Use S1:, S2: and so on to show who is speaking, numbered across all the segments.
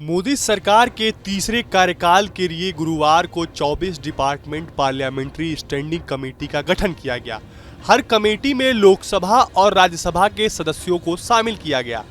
S1: मोदी सरकार के तीसरे कार्यकाल के लिए गुरुवार को 24 डिपार्टमेंट पार्लियामेंट्री स्टैंडिंग कमेटी का गठन किया गया। हर कमेटी में लोकसभा और राज्यसभा के सदस्यों को शामिल किया गया।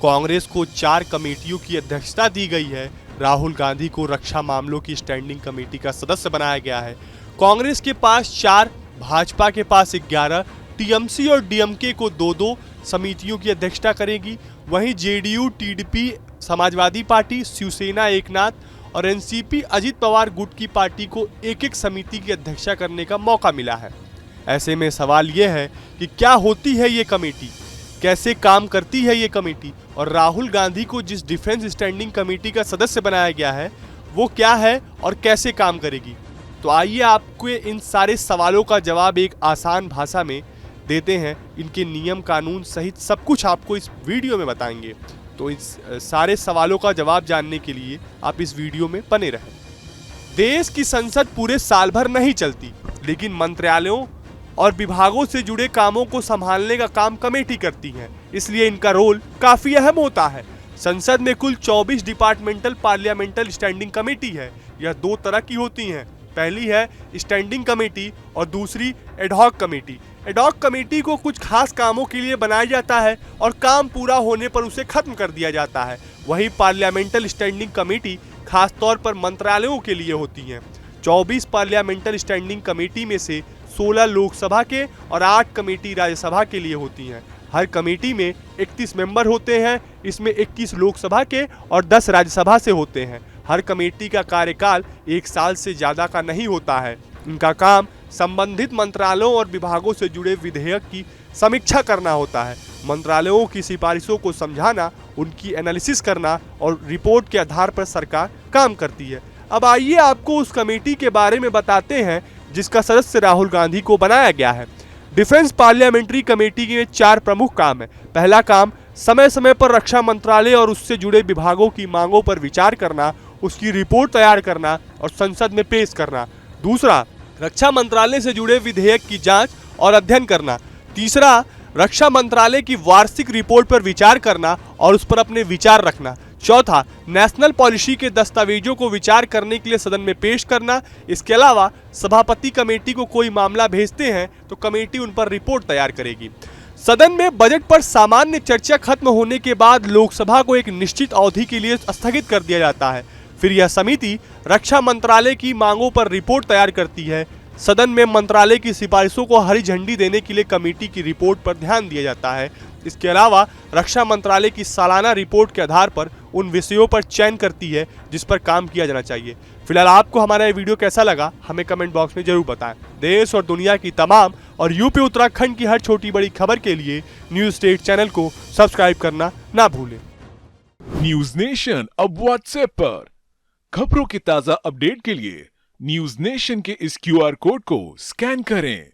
S1: कांग्रेस को 4 कमेटियों की अध्यक्षता दी गई है। राहुल गांधी को रक्षा मामलों की स्टैंडिंग कमेटी का सदस्य बनाया गया है। कांग्रेस के पास 4, भाजपा के पास 11, टीएमसी और डीएमके को 2-2 समितियों की अध्यक्षता करेगी। वहीं जेडीयू, टीडीपी, समाजवादी पार्टी, शिवसेना एकनाथ और एनसीपी अजित पवार गुट की पार्टी को एक-एक समिति की अध्यक्षता करने का मौका मिला है। ऐसे में सवाल यह है कि क्या होती है ये कमेटी, कैसे काम करती है ये कमेटी, और राहुल गांधी को जिस डिफेंस स्टैंडिंग कमेटी का सदस्य बनाया गया है वो क्या है और कैसे काम करेगी। तो आइए आपको इन सारे सवालों का जवाब एक आसान भाषा में देते हैं। इनके नियम कानून सहित सब कुछ आपको इस वीडियो में बताएंगे। तो इस सारे सवालों का जवाब जानने के लिए आप इस वीडियो में बने रहें। देश की संसद पूरे साल भर नहीं चलती, लेकिन मंत्रालयों और विभागों से जुड़े कामों को संभालने का काम कमेटी करती है, इसलिए इनका रोल काफी अहम होता है। संसद में कुल 24 डिपार्टमेंटल पार्लियामेंटल स्टैंडिंग कमेटी है। यह 2 तरह की होती हैं। पहली है स्टैंडिंग कमेटी और दूसरी एडहॉक कमेटी। एडहॉक कमेटी को कुछ खास कामों के लिए बनाया जाता है और काम पूरा होने पर उसे खत्म कर दिया जाता है। वहीं पार्लियामेंटल स्टैंडिंग कमेटी खास तौर पर मंत्रालयों के लिए होती हैं। 24 पार्लियामेंटल स्टैंडिंग कमेटी में से 16 लोकसभा के और 8 कमेटी राज्यसभा के लिए होती हैं। हर कमेटी में 31 मेंबर होते हैं। इसमें 21 लोकसभा के और 10 राज्यसभा से होते हैं। हर कमेटी का कार्यकाल 1 साल से ज़्यादा का नहीं होता है। इनका काम संबंधित मंत्रालयों और विभागों से जुड़े विधेयक की समीक्षा करना होता है। मंत्रालयों की सिफारिशों को समझाना, उनकी एनालिसिस करना और रिपोर्ट के आधार पर सरकार काम करती है। अब आइए आपको उस कमेटी के बारे में बताते हैं जिसका सदस्य राहुल गांधी को बनाया गया है। डिफेंस पार्लियामेंट्री कमेटी के 4 प्रमुख काम है। पहला काम समय समय पर रक्षा मंत्रालय और उससे जुड़े विभागों की मांगों पर विचार करना, उसकी रिपोर्ट तैयार करना और संसद में पेश करना। दूसरा, रक्षा मंत्रालय से जुड़े विधेयक की जांच और अध्ययन करना। तीसरा, रक्षा मंत्रालय की वार्षिक रिपोर्ट पर विचार करना और उस पर अपने विचार रखना। चौथा, नेशनल पॉलिसी के दस्तावेजों को विचार करने के लिए सदन में पेश करना। इसके अलावा सभापति कमेटी को कोई मामला भेजते हैं तो कमेटी उन पर रिपोर्ट तैयार करेगी। सदन में बजट पर सामान्य चर्चा खत्म होने के बाद लोकसभा को एक निश्चित अवधि के लिए स्थगित कर दिया जाता है। फिर यह समिति रक्षा मंत्रालय की मांगों पर रिपोर्ट तैयार करती है। सदन में मंत्रालय की सिफारिशों को हरी झंडी देने के लिए कमेटी की रिपोर्ट पर ध्यान दिया जाता है। इसके अलावा रक्षा मंत्रालय की सालाना रिपोर्ट के आधार पर उन विषयों पर चयन करती है जिस पर काम किया जाना चाहिए। फिलहाल आपको हमारा ये वीडियो कैसा लगा हमें कमेंट बॉक्स में जरूर बताएं। देश और दुनिया की तमाम और यूपी उत्तराखंड की हर छोटी बड़ी खबर के लिए न्यूज स्टेट चैनल को सब्सक्राइब करना ना भूलें।
S2: न्यूज नेशन अब व्हाट्सएप पर खबरों की ताजा अपडेट के लिए न्यूज नेशन के इस क्यूआर कोड को स्कैन करें।